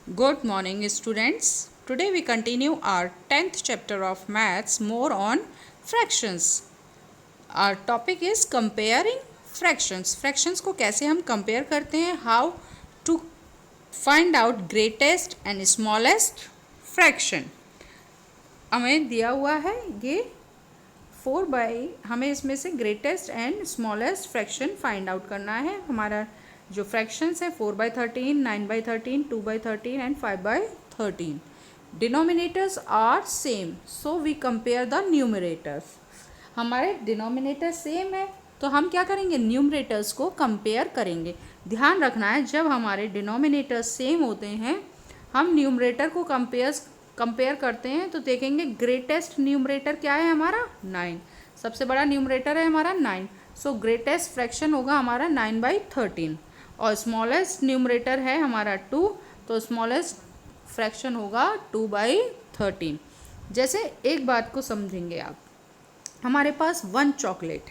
Good morning, students. Today we continue our 10th chapter of Maths, more on fractions. Our topic is comparing fractions. Fractions को कैसे हम compare करते हैं? How to find out greatest and smallest fraction. हमें दिया हुआ है ये 4 हमें इसमें से greatest and smallest fraction find out करना है। हमारा जो फ्रैक्शंस है 4/13, 9/13, 2/13 and 5/13। Denominators are same, so we compare the numerators. हमारे डिनोमिनेटर सेम है तो हम क्या करेंगे, न्यूमरेटर्स को कंपेयर करेंगे। ध्यान रखना है, जब हमारे डिनोमिनेटर्स सेम होते हैं हम न्यूमरेटर को कंपेयर करते हैं तो देखेंगे ग्रेटेस्ट न्यूमरेटर क्या है हमारा 9। सबसे बड़ा न्यूमरेटर है हमारा 9, सो ग्रेटेस्ट फ्रैक्शन होगा हमारा 9/13। और स्मॉलेस्ट न्यूमरेटर है हमारा 2, तो स्मॉलेस्ट फ्रैक्शन होगा 2/13। जैसे एक बात को समझेंगे आप, हमारे पास 1 चॉकलेट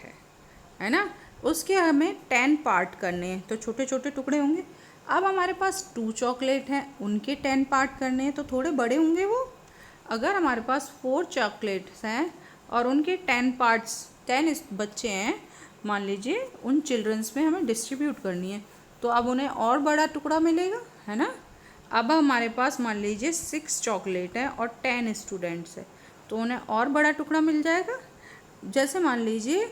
है ना, उसके हमें 10 पार्ट करने हैं तो छोटे छोटे टुकड़े होंगे। अब हमारे पास 2 चॉकलेट हैं, उनके 10 पार्ट करने हैं तो थोड़े बड़े होंगे वो। अगर हमारे पास 4 चॉकलेट्स हैं और उनके 10 पार्ट्स 10 बच्चे हैं, मान लीजिए उन चिल्ड्रंस में हमें डिस्ट्रीब्यूट करनी है तो अब उन्हें और बड़ा टुकड़ा मिलेगा, है ना। अब हमारे पास मान लीजिए 6 चॉकलेट हैं और 10 स्टूडेंट्स हैं तो उन्हें और बड़ा टुकड़ा मिल जाएगा। जैसे मान लीजिए,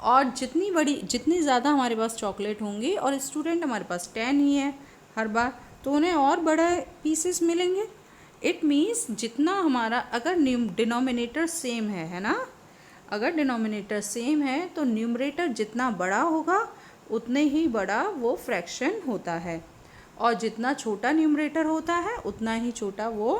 और जितनी ज़्यादा हमारे पास चॉकलेट होंगी और स्टूडेंट हमारे पास 10 ही है हर बार, तो उन्हें और बड़े पीसेस मिलेंगे। इट मीन्स जितना हमारा अगर डिनोमिनेटर सेम है ना, अगर डिनोमिनेटर सेम है तो न्यूमरेटर जितना बड़ा होगा उतने ही बड़ा वो फ्रैक्शन होता है, और जितना छोटा न्यूमरेटर होता है उतना ही छोटा वो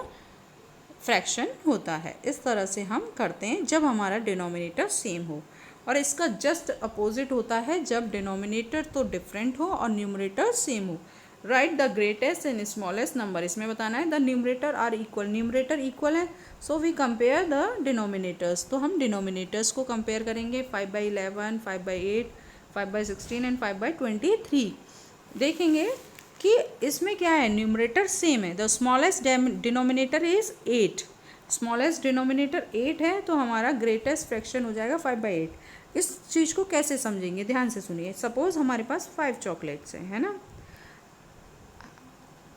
फ्रैक्शन होता है। इस तरह से हम करते हैं जब हमारा डिनोमिनेटर सेम हो। और इसका जस्ट अपोजिट होता है जब डिनोमिनेटर तो डिफरेंट हो और न्यूमरेटर सेम हो। Right the greatest and smallest number, इसमें बताना है the numerator are equal, numerator equal है so we compare the denominators. तो हम डिनोमिनेटर्स को कंपेयर करेंगे 5/11, 5/8, 5/16 एंड 5/23। देखेंगे कि इसमें क्या है, न्यूमरेटर सेम है। The smallest denominator is 8, smallest denominator 8 है तो हमारा ग्रेटेस्ट फ्रैक्शन हो जाएगा 5/8। इस चीज़ को कैसे समझेंगे, ध्यान से सुनिए। सपोज़ हमारे पास 5 चॉकलेट्स हैं, है ना,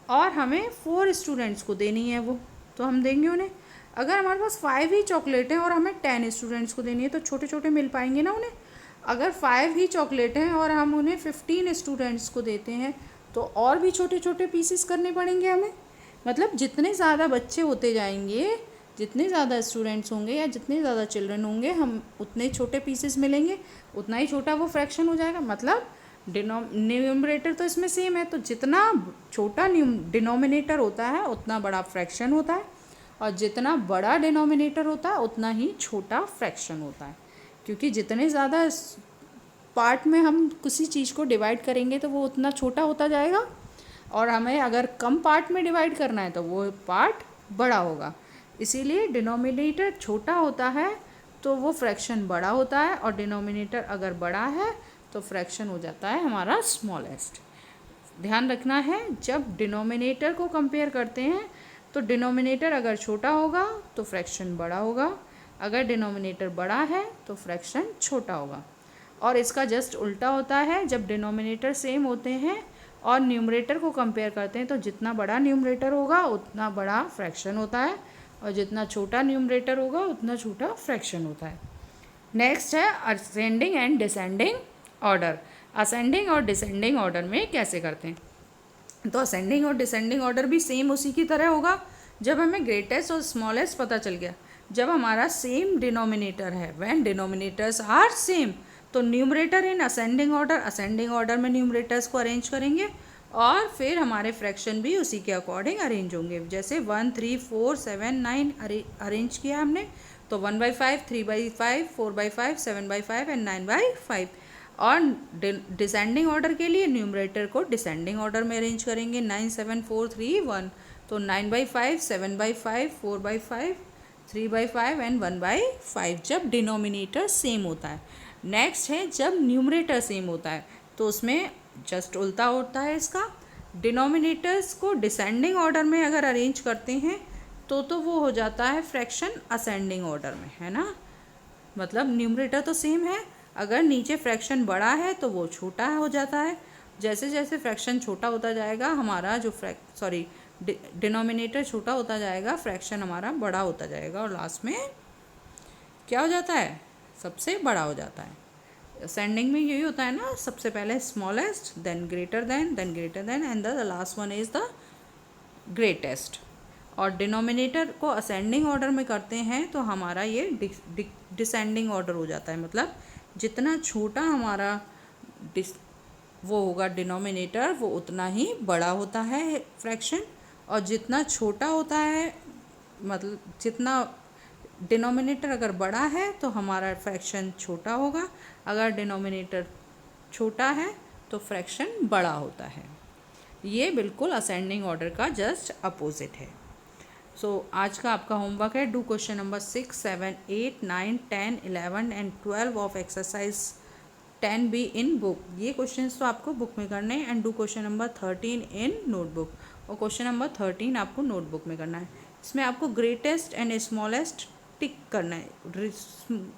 और हमें 4 स्टूडेंट्स को देनी है वो, तो हम देंगे उन्हें। अगर हमारे पास 5 ही चॉकलेट हैं और हमें 10 स्टूडेंट्स को देनी है तो छोटे छोटे मिल पाएंगे ना उन्हें। अगर 5 ही चॉकलेट हैं और हम उन्हें 15 स्टूडेंट्स को देते हैं तो और भी छोटे छोटे पीसेस करने पड़ेंगे हमें। मतलब जितने ज़्यादा बच्चे होते जाएंगे, जितने ज़्यादा स्टूडेंट्स होंगे या जितने ज़्यादा चिल्ड्रन होंगे, हम उतने छोटे पीसेस मिलेंगे, उतना ही छोटा वो फ्रैक्शन हो जाएगा। मतलब न्यूमरेटर तो इसमें सेम है तो जितना छोटा डिनोमिनेटर होता है उतना बड़ा फ्रैक्शन होता है, और जितना बड़ा डिनोमिनेटर होता है उतना ही छोटा फ्रैक्शन होता है। क्योंकि जितने ज़्यादा पार्ट में हम किसी चीज़ को डिवाइड करेंगे तो वो उतना छोटा होता जाएगा, और हमें अगर कम पार्ट में डिवाइड करना है तो वो पार्ट बड़ा होगा। इसीलिए डिनोमिनेटर छोटा होता है तो वो फ्रैक्शन बड़ा होता है, और डिनोमिनेटर अगर बड़ा है तो फ्रैक्शन हो जाता है हमारा स्मॉलेस्ट। ध्यान रखना है, जब डिनोमिनेटर को कंपेयर करते हैं तो डिनोमिनेटर अगर छोटा होगा तो फ्रैक्शन बड़ा होगा, अगर डिनोमिनेटर बड़ा है तो फ्रैक्शन छोटा होगा। और इसका जस्ट उल्टा होता है, जब डिनोमिनेटर सेम होते हैं और न्यूमरेटर को कंपेयर करते हैं तो जितना बड़ा न्यूमरेटर होगा उतना बड़ा फ्रैक्शन होता है, और जितना छोटा न्यूमरेटर होगा उतना छोटा फ्रैक्शन होता है। नेक्स्ट है ascending and descending order. Ascending और डिसेंडिंग ऑर्डर में कैसे करते हैं, तो असेंडिंग और डिसेंडिंग ऑर्डर भी सेम उसी की तरह होगा। जब हमें ग्रेटेस्ट और स्मॉलेस्ट पता चल गया, जब हमारा सेम डिनोमिनेटर है, व्हेन डिनोमिनेटर्स आर सेम, तो न्यूमरेटर इन असेंडिंग ऑर्डर में न्यूमरेटर्स को अरेंज करेंगे, और फिर हमारे फ्रैक्शन भी उसी के अकॉर्डिंग अरेंज होंगे। जैसे 1, 3, 4, 7, 9 अरेंज किया हमने, तो 1/5, 3/5, 4/5, 7/5 एंड 9/5। और डिसेंडिंग ऑर्डर के लिए न्यूमरेटर को डिसेंडिंग ऑर्डर में अरेंज करेंगे, 9, 7, 4, 3, 1, तो 9/5, 7/5, 4/5, 3/5 एंड 1/5 जब डिनोमिनेटर सेम होता है। नेक्स्ट है जब न्यूमरेटर सेम होता है तो उसमें जस्ट उल्टा होता है इसका, डिनोमिनेटर्स को डिसेंडिंग ऑर्डर में अगर अरेंज करते हैं तो वो हो जाता है फ्रैक्शन असेंडिंग ऑर्डर में, है ना। मतलब न्यूमरेटर तो सेम है, अगर नीचे फ्रैक्शन बड़ा है तो वो छोटा हो जाता है। जैसे जैसे फ्रैक्शन छोटा होता जाएगा हमारा जो डिनोमिनेटर छोटा होता जाएगा, फ्रैक्शन हमारा बड़ा होता जाएगा और लास्ट में क्या हो जाता है, सबसे बड़ा हो जाता है। असेंडिंग में यही होता है ना, सबसे पहले smallest, then greater than and the last one is the greatest. और डिनोमिनेटर को असेंडिंग ऑर्डर में करते हैं तो हमारा ये डिसेंडिंग ऑर्डर हो जाता है। मतलब जितना छोटा हमारा वो होगा डिनोमिनेटर, वो उतना ही बड़ा होता है फ्रैक्शन, और जितना छोटा होता है, मतलब जितना डिनोमिनेटर अगर बड़ा है तो हमारा फ्रैक्शन छोटा होगा, अगर डिनोमिनेटर छोटा है तो फ्रैक्शन बड़ा होता है। ये बिल्कुल असेंडिंग ऑर्डर का जस्ट अपोजिट है। आज का आपका होमवर्क है, do question number 6, 7, 8, 9, 10, 11 and 12 of exercise 10B in book. ये क्वेश्चंस तो आपको बुक में करने हैं, and do question number 13 in notebook, और क्वेश्चन नंबर 13 आपको नोटबुक में करना है। इसमें आपको ग्रेटेस्ट एंड स्मॉलेस्ट टिक करना है।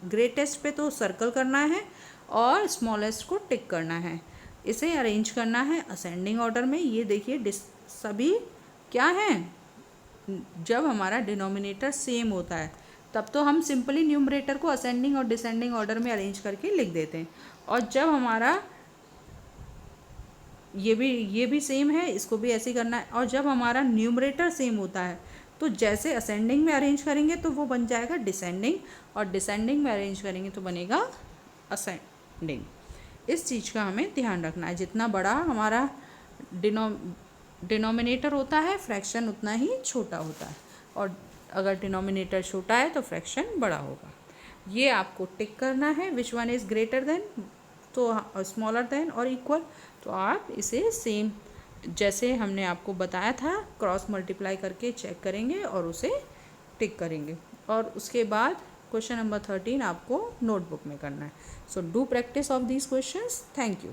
ग्रेटेस्ट पे तो सर्कल करना है और स्मॉलेस्ट को टिक करना है। इसे अरेंज करना है असेंडिंग ऑर्डर में। ये देखिए सभी क्या हैं, जब हमारा डिनोमिनेटर सेम होता है तब तो हम सिंपली न्यूमरेटर को असेंडिंग और डिसेंडिंग ऑर्डर में अरेंज करके लिख देते हैं, और जब हमारा ये भी सेम है, इसको भी ऐसे ही करना है। और जब हमारा न्यूमरेटर सेम होता है तो जैसे असेंडिंग में अरेंज करेंगे तो वो बन जाएगा डिसेंडिंग, और डिसेंडिंग में अरेंज करेंगे तो बनेगा असेंडिंग। इस चीज़ का हमें ध्यान रखना है। जितना बड़ा हमारा डिनोमिनेटर होता है, फ्रैक्शन उतना ही छोटा होता है, और अगर डिनोमिनेटर छोटा है तो फ्रैक्शन बड़ा होगा। ये आपको टिक करना है, which one is greater than, तो स्मॉलर देन और इक्वल। तो आप इसे सेम जैसे हमने आपको बताया था क्रॉस मल्टीप्लाई करके चेक करेंगे और उसे टिक करेंगे, और उसके बाद क्वेश्चन नंबर 13 आपको नोटबुक में करना है। So do practice of these questions. Thank you.